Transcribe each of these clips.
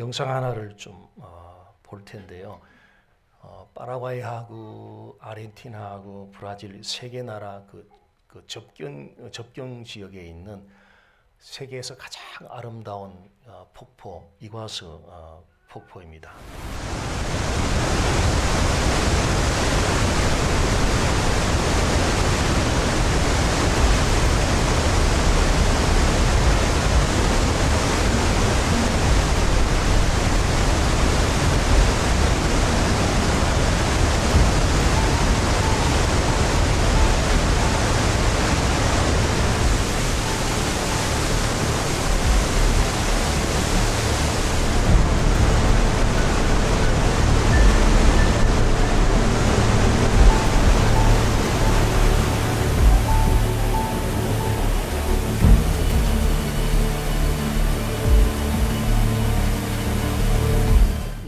영상 하나를 좀 볼 텐데요. 파라과이하고 아르헨티나하고 브라질 세 개 나라 그 접경 지역에 있는 세계에서 가장 아름다운 폭포 이과수 폭포입니다.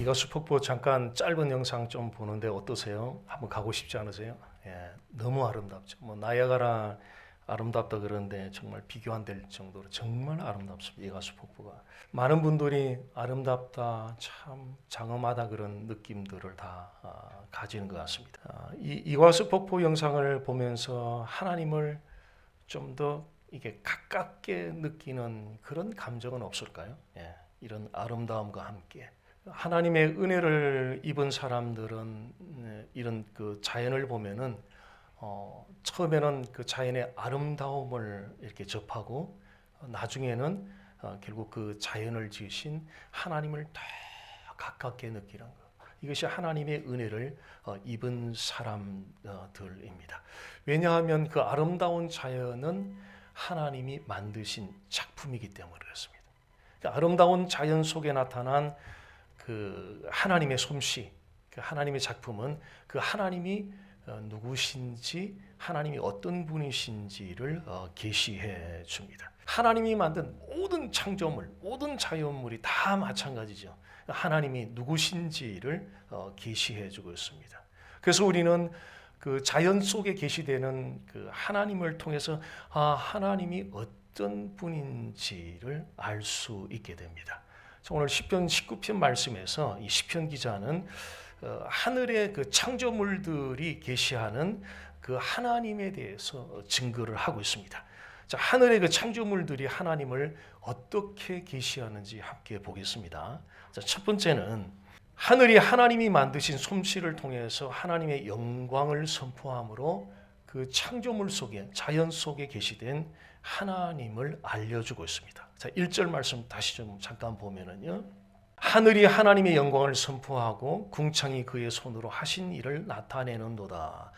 이과수 폭포 잠깐 짧은 영상 좀 보는데 어떠세요? 한번 가고 싶지 않으세요? 예, 너무 아름답죠. 뭐 나이아가라 아름답다 그러는데 정말 비교 안 될 정도로 정말 아름답습니다. 이과수 폭포가 많은 분들이 아름답다, 참 장엄하다 그런 느낌들을 다 가지는 것 같습니다. 이과수 폭포 영상을 보면서 하나님을 좀 더 이게 가깝게 느끼는 그런 감정은 없을까요? 예, 이런 아름다움과 함께. 하나님의 은혜를 입은 사람들은 이런 그 자연을 보면은 처음에는 그 자연의 아름다움을 이렇게 접하고 나중에는 결국 그 자연을 지으신 하나님을 더 가깝게 느끼는 것. 이것이 하나님의 은혜를 입은 사람들입니다. 왜냐하면 그 아름다운 자연은 하나님이 만드신 작품이기 때문에 그렇습니다. 그러니까 아름다운 자연 속에 나타난 그 하나님의 솜씨, 그 하나님의 작품은 그 하나님이 누구신지, 하나님이 어떤 분이신지를 계시해 줍니다. 하나님이 만든 모든 창조물, 모든 자연물이 다 마찬가지죠. 하나님이 누구신지를 계시해 주고 있습니다. 그래서 우리는 그 자연 속에 계시되는 그 하나님을 통해서 하나님이 어떤 분인지를 알 수 있게 됩니다. 오늘 시편 19편 말씀에서 이 시편 기자는 하늘의 그 창조물들이 계시하는 그 하나님에 대해서 증거를 하고 있습니다. 자, 하늘의 그 창조물들이 하나님을 어떻게 계시하는지 함께 보겠습니다. 자, 첫 번째는 하늘이 하나님이 만드신 솜씨를 통해서 하나님의 영광을 선포함으로 그 창조물 속에, 자연 속에 계시된 하나님을 알려주고 있습니다. 자, 1절 말씀 다시 좀 잠깐 보면은요. 하늘이 하나님의 영광을 선포하고 궁창이 그의 손으로 하신 일을 나타내는도다.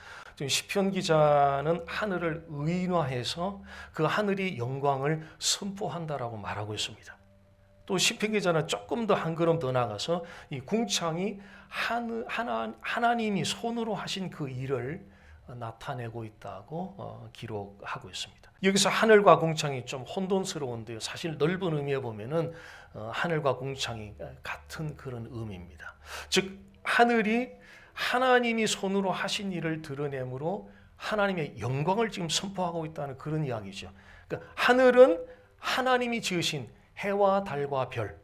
시편 기자는 하늘을 의인화해서 그 하늘이 영광을 선포한다라고 말하고 있습니다. 또 시편 기자는 조금 더 한 걸음 더 나가서 이 궁창이 하나님이 손으로 하신 그 일을 나타내고 있다고 기록하고 있습니다. 여기서 하늘과 궁창이 좀 혼돈스러운데요. 사실 넓은 의미에 보면은 하늘과 궁창이 같은 그런 의미입니다. 즉 하늘이 하나님이 손으로 하신 일을 드러내므로 하나님의 영광을 지금 선포하고 있다는 그런 이야기죠. 그러니까 하늘은 하나님이 지으신 해와 달과 별,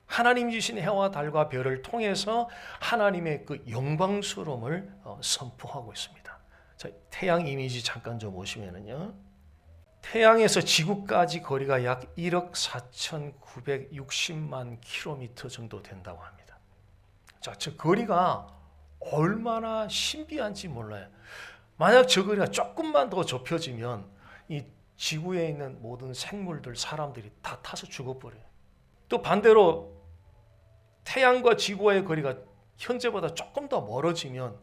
하나님이 지으신 해와 달과 별을 통해서 하나님의 그 영광스러움을 선포하고 있습니다. 자, 태양 이미지 잠깐 좀 보시면은요. 태양에서 지구까지 거리가 약 1억 4,960만 킬로미터 정도 된다고 합니다. 자, 저 거리가 얼마나 신비한지 몰라요. 만약 저 거리가 조금만 더 좁혀지면 이 지구에 있는 모든 생물들, 사람들이 다 타서 죽어버려요. 또 반대로 태양과 지구와의 거리가 현재보다 조금 더 멀어지면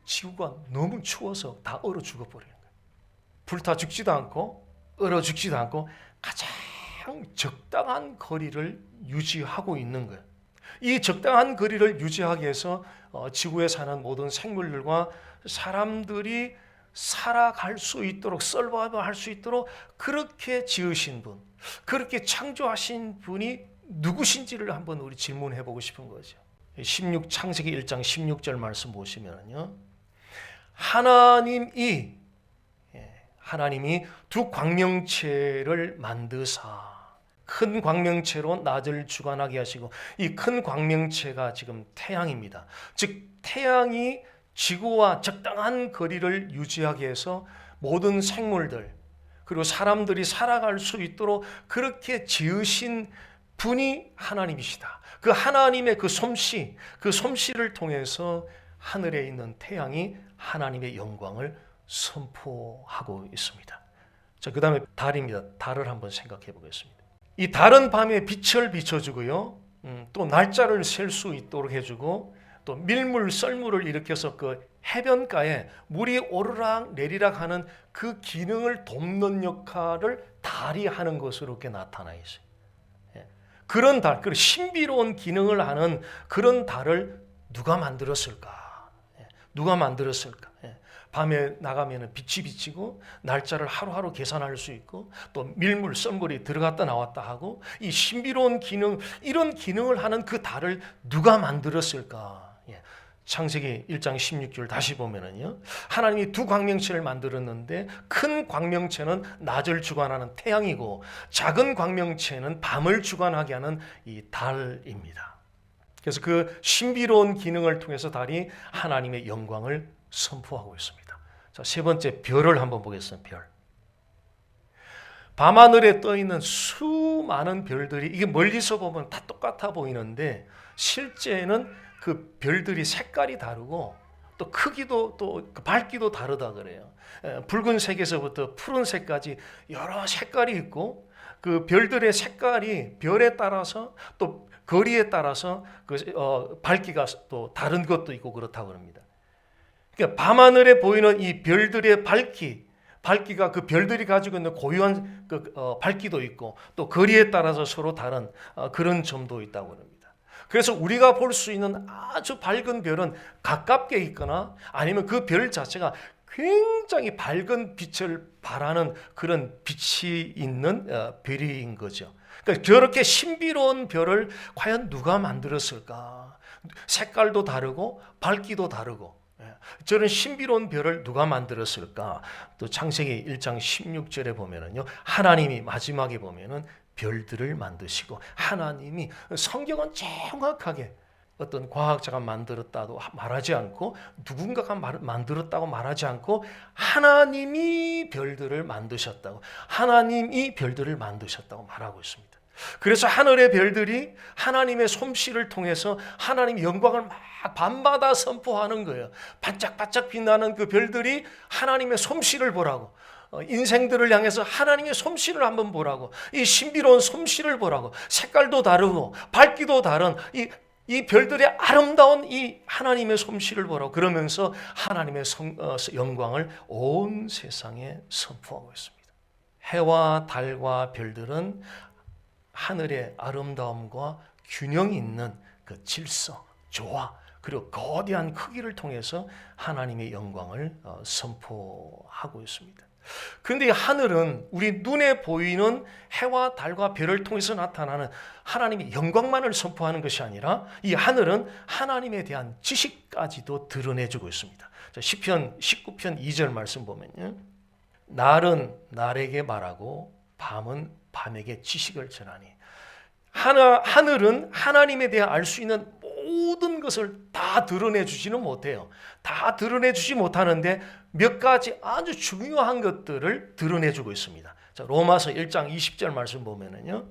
지구가 너무 추워서 다 얼어 죽어버리는 거예요. 불타 죽지도 않고 얼어 죽지도 않고 가장 적당한 거리를 유지하고 있는 거예요. 이 적당한 거리를 유지하기 위해서 지구에 사는 모든 생물들과 사람들이 살아갈 수 있도록, 서바이벌할 수 있도록 그렇게 지으신 분, 그렇게 창조하신 분이 누구신지를 한번 우리 질문해 보고 싶은 거죠. 창세기 1장 16절 말씀 보시면요. 하나님이 두 광명체를 만드사 큰 광명체로 낮을 주관하게 하시고, 이 큰 광명체가 지금 태양입니다. 즉 태양이 지구와 적당한 거리를 유지하게 해서 모든 생물들 그리고 사람들이 살아갈 수 있도록 그렇게 지으신 분이 하나님이시다. 그 하나님의 그 솜씨를 통해서 하늘에 있는 태양이 하나님의 영광을 선포하고 있습니다. 자, 그 다음에 달입니다. 달을 한번 생각해 보겠습니다. 이 달은 밤에 빛을 비춰주고요, 또 날짜를 셀 수 있도록 해주고, 또 밀물, 썰물을 일으켜서 그 해변가에 물이 오르락 내리락 하는 그 기능을 돕는 역할을 달이 하는 것으로 이렇게 나타나 있어요. 그런 달, 그 신비로운 기능을 하는 그런 달을 누가 만들었을까? 누가 만들었을까? 밤에 나가면 빛이 비치고 날짜를 하루하루 계산할 수 있고, 또 밀물, 썰물이 들어갔다 나왔다 하고, 이 신비로운 기능, 이런 기능을 하는 그 달을 누가 만들었을까? 창세기 1장 16절 다시 보면은요, 하나님이 두 광명체를 만들었는데 큰 광명체는 낮을 주관하는 태양이고 작은 광명체는 밤을 주관하게 하는 이 달입니다. 그래서 그 신비로운 기능을 통해서 달이 하나님의 영광을 선포하고 있습니다. 자, 세 번째, 별을 한번 보겠습니다. 별. 밤하늘에 떠 있는 수많은 별들이, 이게 멀리서 보면 다 똑같아 보이는데 실제는 그 별들이 색깔이 다르고 또 크기도 또 밝기도 다르다 그래요. 붉은색에서부터 푸른색까지 여러 색깔이 있고, 그 별들의 색깔이 별에 따라서 또 거리에 따라서 밝기가 또 다른 것도 있고 그렇다고 합니다. 그러니까 밤하늘에 보이는 이 별들의 밝기가 그 별들이 가지고 있는 고유한 밝기도 있고, 또 거리에 따라서 서로 다른 그런 점도 있다고 합니다. 그래서 우리가 볼 수 있는 아주 밝은 별은 가깝게 있거나 아니면 그 별 자체가 굉장히 밝은 빛을 발하는 그런 빛이 있는 별인 거죠. 그러니까 저렇게 신비로운 별을 과연 누가 만들었을까? 색깔도 다르고 밝기도 다르고, 저런 신비로운 별을 누가 만들었을까? 또 창세기 1장 16절에 보면은요, 하나님이 마지막에 보면은 별들을 만드시고, 하나님이, 성경은 정확하게 어떤 과학자가 만들었다고 말하지 않고 누군가가 만들었다고 말하지 않고 하나님이 별들을 만드셨다고, 하나님이 별들을 만드셨다고 말하고 있습니다. 그래서 하늘의 별들이 하나님의 솜씨를 통해서 하나님의 영광을 막 밤마다 선포하는 거예요. 반짝반짝 빛나는 그 별들이 하나님의 솜씨를 보라고, 인생들을 향해서 하나님의 솜씨를 한번 보라고, 이 신비로운 솜씨를 보라고, 색깔도 다르고 밝기도 다른 이 별들의 아름다운 이 하나님의 솜씨를 보라고, 그러면서 하나님의 영광을 온 세상에 선포하고 있습니다. 해와 달과 별들은 하늘의 아름다움과 균형 있는 그 질서, 조화, 그리고 거대한 크기를 통해서 하나님의 영광을 선포하고 있습니다. 그런데 하늘은 우리 눈에 보이는 해와 달과 별을 통해서 나타나는 하나님의 영광만을 선포하는 것이 아니라, 이 하늘은 하나님에 대한 지식까지도 드러내주고 있습니다. 시편 19편 2절 말씀 보면요, 날은 날에게 말하고 밤은 밤에게 지식을 전하니. 하늘은 하나님에 대해 알 수 있는 모든 것을 다 드러내 주지는 못해요. 다 드러내 주지 못하는데 몇 가지 아주 중요한 것들을 드러내 주고 있습니다. 자, 로마서 1장 20절 말씀 보면은요,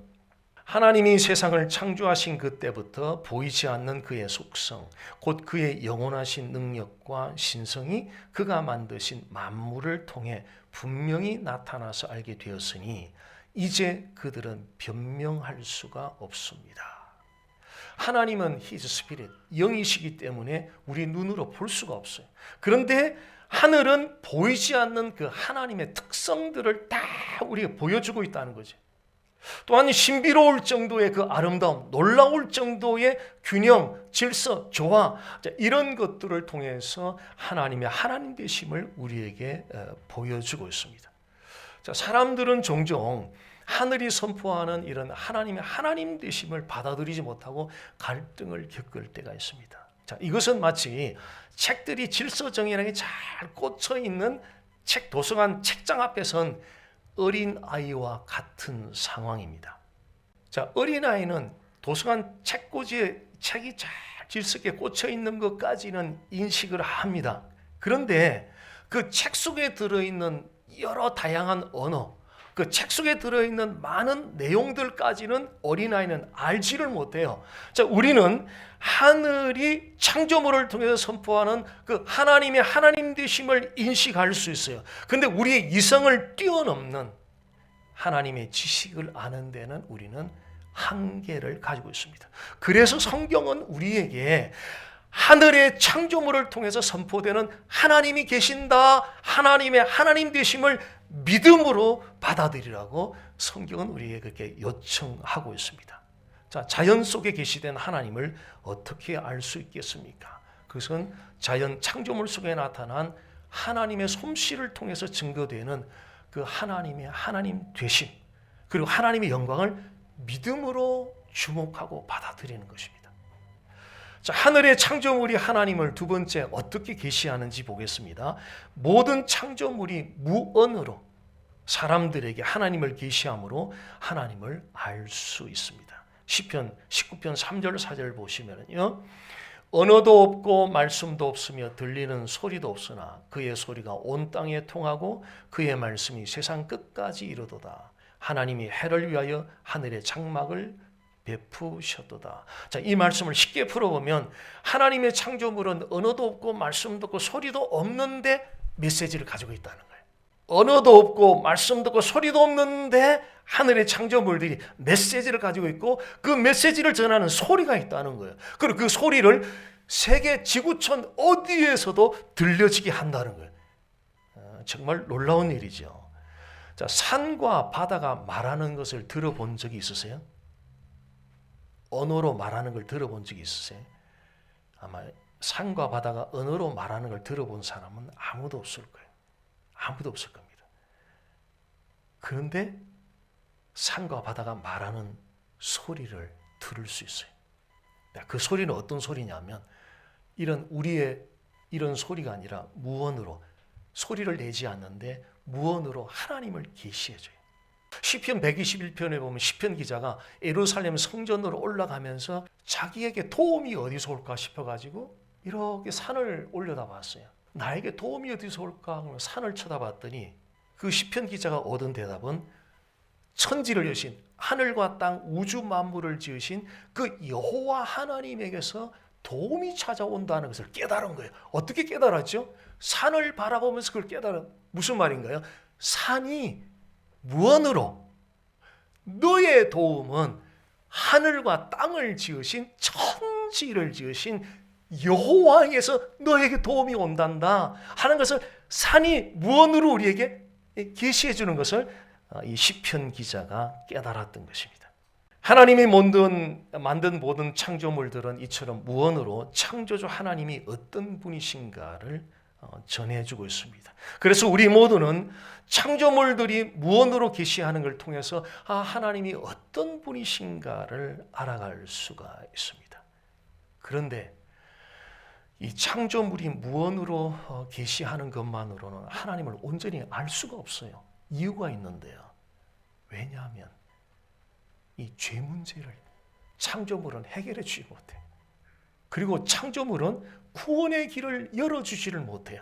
하나님이 세상을 창조하신 그때부터 보이지 않는 그의 속성, 곧 그의 영원하신 능력과 신성이 그가 만드신 만물을 통해 분명히 나타나서 알게 되었으니 이제 그들은 변명할 수가 없습니다. 하나님은 His Spirit, 영이시기 때문에 우리 눈으로 볼 수가 없어요. 그런데 하늘은 보이지 않는 그 하나님의 특성들을 다 우리가 보여주고 있다는 거죠. 또한 신비로울 정도의 그 아름다움, 놀라울 정도의 균형, 질서, 조화, 이런 것들을 통해서 하나님의 하나님 되심을 우리에게 보여주고 있습니다. 자, 사람들은 종종 하늘이 선포하는 이런 하나님의 하나님 되심을 받아들이지 못하고 갈등을 겪을 때가 있습니다. 자, 이것은 마치 책들이 질서정연하게 잘 꽂혀 있는 도서관 책장 앞에 선 어린 아이와 같은 상황입니다. 자, 어린아이는 도서관 책꽂이에 책이 잘 질석에 꽂혀 있는 것까지는 인식을 합니다. 그런데 그 책 속에 들어있는 여러 다양한 언어, 그 책 속에 들어있는 많은 내용들까지는 어린아이는 알지를 못해요. 자, 우리는 하늘이 창조물을 통해서 선포하는 그 하나님의 하나님 되심을 인식할 수 있어요. 근데 우리의 이성을 뛰어넘는 하나님의 지식을 아는 데는 우리는 한계를 가지고 있습니다. 그래서 성경은 우리에게 하늘의 창조물을 통해서 선포되는 하나님이 계신다, 하나님의 하나님 되심을 믿음으로 받아들이라고 성경은 우리에게 그렇게 요청하고 있습니다. 자, 자연 속에 계시된 하나님을 어떻게 알 수 있겠습니까? 그것은 자연 창조물 속에 나타난 하나님의 솜씨를 통해서 증거되는 그 하나님의 하나님 되심, 그리고 하나님의 영광을 믿음으로 주목하고 받아들이는 것입니다. 자, 하늘의 창조물이 하나님을 두 번째 어떻게 계시하는지 보겠습니다. 모든 창조물이 무언으로 사람들에게 하나님을 계시함으로 하나님을 알 수 있습니다. 시편 19편 3절 4절 보시면요, 언어도 없고 말씀도 없으며 들리는 소리도 없으나 그의 소리가 온 땅에 통하고 그의 말씀이 세상 끝까지 이르도다. 하나님이 해를 위하여 하늘의 장막을 베푸셨도다. 자, 이 말씀을 쉽게 풀어보면 하나님의 창조물은 언어도 없고 말씀도 없고 소리도 없는데 메시지를 가지고 있다는 거예요. 언어도 없고 말씀도 없고 소리도 없는데 하늘의 창조물들이 메시지를 가지고 있고 그 메시지를 전하는 소리가 있다는 거예요. 그리고 그 소리를 세계 지구촌 어디에서도 들려지게 한다는 거예요. 정말 놀라운 일이죠. 자, 산과 바다가 말하는 것을 들어본 적이 있으세요? 언어로 말하는 걸 들어본 적이 있으세요? 아마 산과 바다가 언어로 말하는 걸 들어본 사람은 아무도 없을 거예요. 아무도 없을 겁니다. 그런데 산과 바다가 말하는 소리를 들을 수 있어요. 그 소리는 어떤 소리냐면 우리의 이런 소리가 아니라 무언으로, 소리를 내지 않는데 무언으로 하나님을 계시해줘요. 시편 121편에 보면 시편 기자가 예루살렘 성전으로 올라가면서 자기에게 도움이 어디서 올까 싶어가지고 이렇게 산을 올려다봤어요. 나에게 도움이 어디서 올까 하면 산을 쳐다봤더니 그 시편 기자가 얻은 대답은 천지를 여신, 하늘과 땅, 우주 만물을 지으신 그 여호와 하나님에게서 도움이 찾아온다는 것을 깨달은 거예요. 어떻게 깨달았죠? 산을 바라보면서 그걸 깨달은, 무슨 말인가요? 산이 무언으로? 너의 도움은 하늘과 땅을 지으신, 천지를 지으신 여호와에게서 너에게 도움이 온단다 하는 것을 산이 무언으로 우리에게 계시해 주는 것을 이 시편 기자가 깨달았던 것입니다. 하나님이 만든 모든 창조물들은 이처럼 무언으로 창조주 하나님이 어떤 분이신가를 전해주고 있습니다. 그래서 우리 모두는 창조물들이 무언으로 계시하는 걸 통해서 하나님이 어떤 분이신가를 알아갈 수가 있습니다. 그런데 이 창조물이 무언으로 계시하는 것만으로는 하나님을 온전히 알 수가 없어요. 이유가 있는데요. 왜냐하면 이 죄 문제를 창조물은 해결해 주지 못해요. 그리고 창조물은 구원의 길을 열어주지를 못해요.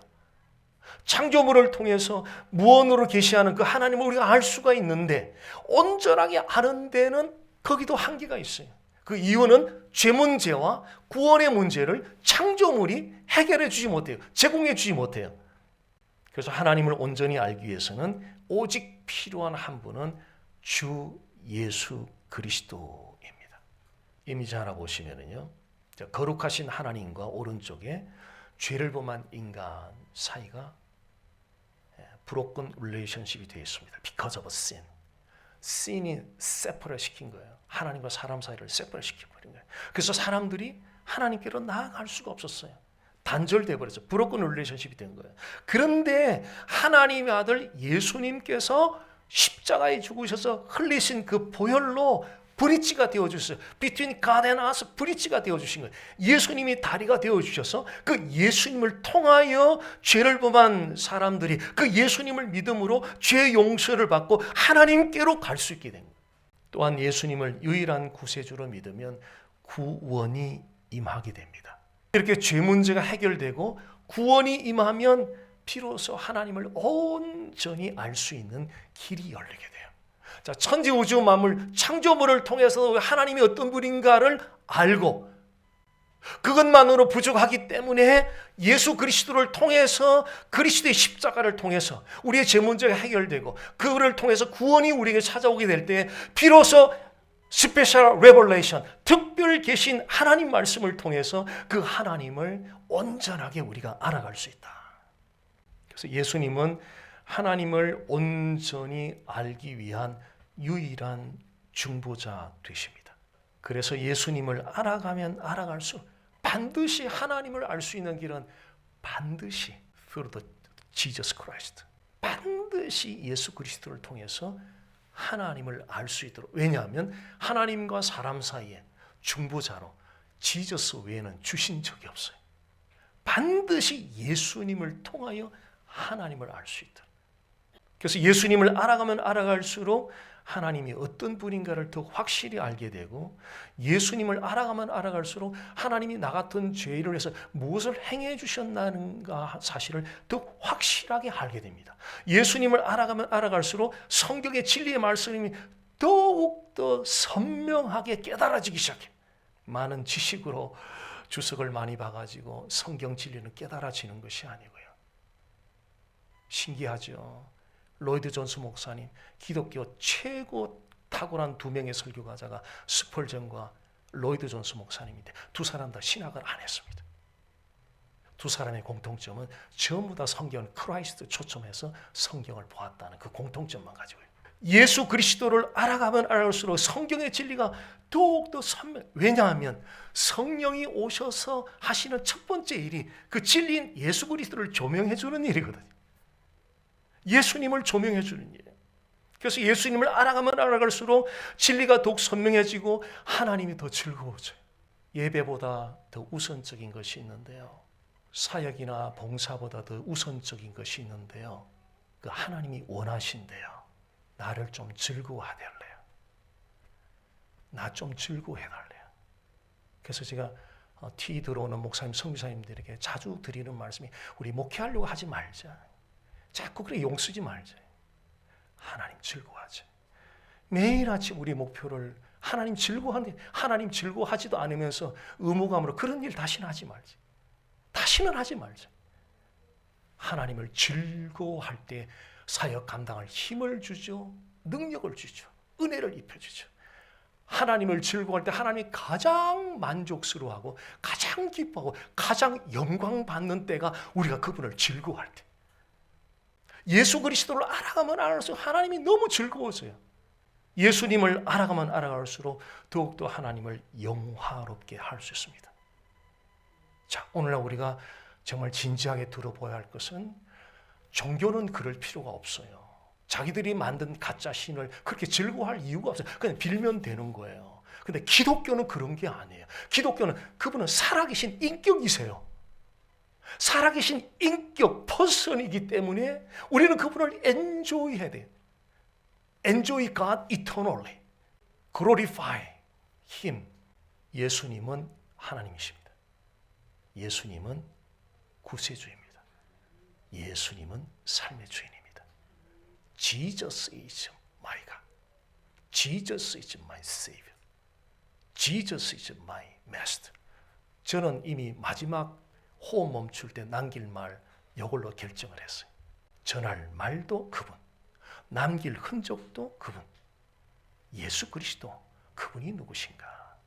창조물을 통해서 무언으로 계시하는 그 하나님을 우리가 알 수가 있는데 온전하게 아는 데는 거기도 한계가 있어요. 그 이유는 죄 문제와 구원의 문제를 창조물이 해결해 주지 못해요. 제공해 주지 못해요. 그래서 하나님을 온전히 알기 위해서는 오직 필요한 한 분은 주 예수 그리스도입니다. 이미지 하나 보시면은요, 거룩하신 하나님과 오른쪽에 죄를 범한 인간 사이가 브로큰 릴레이션십이 되어 있습니다. Because of sin. sin이 세퍼레 시킨 거예요. 하나님과 사람 사이를 세퍼레 시켜버린 거예요. 그래서 사람들이 하나님께로 나아갈 수가 없었어요. 단절돼 버렸어요. 브로큰 릴레이션십이 된 거예요. 그런데 하나님의 아들 예수님께서 십자가에 죽으셔서 흘리신 그 보혈로 브릿지가 되어주셨어요. Between God and us, 브릿지가 되어주신 거예요. 예수님이 다리가 되어주셔서 그 예수님을 통하여 죄를 범한 사람들이 그 예수님을 믿음으로 죄 용서를 받고 하나님께로 갈 수 있게 된 거예요. 또한 예수님을 유일한 구세주로 믿으면 구원이 임하게 됩니다. 이렇게 죄 문제가 해결되고 구원이 임하면 비로소 하나님을 온전히 알 수 있는 길이 열리게 돼요. 자, 천지 우주 만물 창조물을 통해서 하나님이 어떤 분인가를 알고 그것만으로 부족하기 때문에 예수 그리스도를 통해서 그리스도의 십자가를 통해서 우리의 죄 문제가 해결되고 그를 통해서 구원이 우리에게 찾아오게 될 때 비로소 스페셜 레벨레이션, 특별 계신 하나님 말씀을 통해서 그 하나님을 온전하게 우리가 알아갈 수 있다. 그래서 예수님은 하나님을 온전히 알기 위한 유일한 중보자 되십니다. 그래서 예수님을 알아가면 알아갈수록 반드시 하나님을 알 수 있는 길은 반드시 through the Jesus Christ. 반드시 예수 그리스도를 통해서 하나님을 알 수 있도록. 왜냐하면 하나님과 사람 사이에 중보자로 지저스 외에는 주신 적이 없어요. 반드시 예수님을 통하여 하나님을 알 수 있도록. 그래서 예수님을 알아가면 알아갈수록 하나님이 어떤 분인가를 더 확실히 알게 되고 예수님을 알아가면 알아갈수록 하나님이 나 같은 죄인을 위해서 무엇을 행해 주셨나는가 사실을 더 확실하게 알게 됩니다. 예수님을 알아가면 알아갈수록 성경의 진리의 말씀이 더욱더 선명하게 깨달아지기 시작해요. 많은 지식으로 주석을 많이 봐가지고 성경 진리는 깨달아지는 것이 아니고요. 신기하죠. 로이드 존스 목사님, 기독교 최고 탁월한 두 명의 설교가자가 스펄전과 로이드 존스 목사님인데 두 사람 다 신학을 안 했습니다. 두 사람의 공통점은 전부 다 성경 크라이스트 초점해서 성경을 보았다는 그 공통점만 가지고 있어요. 예수 그리스도를 알아가면 알아갈수록 성경의 진리가 더욱더 선명. 왜냐하면 성령이 오셔서 하시는 첫 번째 일이 그 진리인 예수 그리스도를 조명해 주는 일이거든요. 예수님을 조명해 주는 일이에요. 그래서 예수님을 알아가면 알아갈수록 진리가 더욱 선명해지고 하나님이 더 즐거워져요. 예배보다 더 우선적인 것이 있는데요. 사역이나 봉사보다 더 우선적인 것이 있는데요. 그 하나님이 원하신대요. 나를 좀 즐거워하달래요. 나 좀 즐거워해달래요. 그래서 제가 티 들어오는 목사님, 선교사님들에게 자주 드리는 말씀이 우리 목회하려고 하지 말자. 자꾸 그렇게 용 쓰지 말자. 하나님 즐거워하자. 매일 아침 우리 목표를 하나님 즐거워하는데 하나님 즐거워하지도 않으면서 의무감으로 그런 일 다시는 하지 말자. 다시는 하지 말자. 하나님을 즐거워할 때 사역 감당할 힘을 주죠. 능력을 주죠. 은혜를 입혀주죠. 하나님을 즐거워할 때 하나님이 가장 만족스러워하고 가장 기뻐하고 가장 영광 받는 때가 우리가 그분을 즐거워할 때. 예수 그리스도를 알아가면 알아갈수록 하나님이 너무 즐거워져요. 예수님을 알아가면 알아갈수록 더욱더 하나님을 영화롭게 할 수 있습니다. 자, 오늘날 우리가 정말 진지하게 들어봐야 할 것은 종교는 그럴 필요가 없어요. 자기들이 만든 가짜 신을 그렇게 즐거워할 이유가 없어요. 그냥 빌면 되는 거예요. 근데 기독교는 그런 게 아니에요. 기독교는 그분은 살아계신 인격이세요. 살아계신 인격, 퍼슨이기 때문에 우리는 그분을 엔조이해야 돼요. Enjoy God eternally. Glorify Him. 예수님은 하나님이십니다. 예수님은 구세주입니다. 예수님은 삶의 주인입니다. Jesus is my God. Jesus is my Savior. Jesus is my Master. 저는 이미 마지막 호흡 멈출 때 남길 말 이걸로 결정을 했어요. 전할 말도 그분, 남길 흔적도 그분. 예수 그리스도 그분이 누구신가?